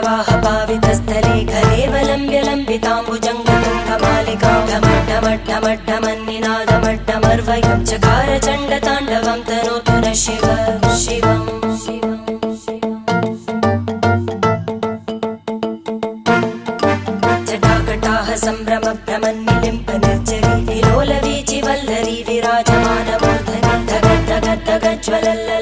जटाटवीगलज्जलप्रवाहपावितस्थले घलेवलम्ब्य लम्बिताम्बुजङ्गतुङ्गमालिकां ढमड्ढमड्ढमड्ढमन्निनादमड्ढमर्वयं चकार चण्डताण्डवं तनोतु नः शिव शिवम् जटाकटाह सम्भ्रमभ्रमन्निलिम्प निर्जरी विलोलवीचिवल्लरी विराजमानमूर्धनि धगद्धगद्धगज्ज्वलल्ल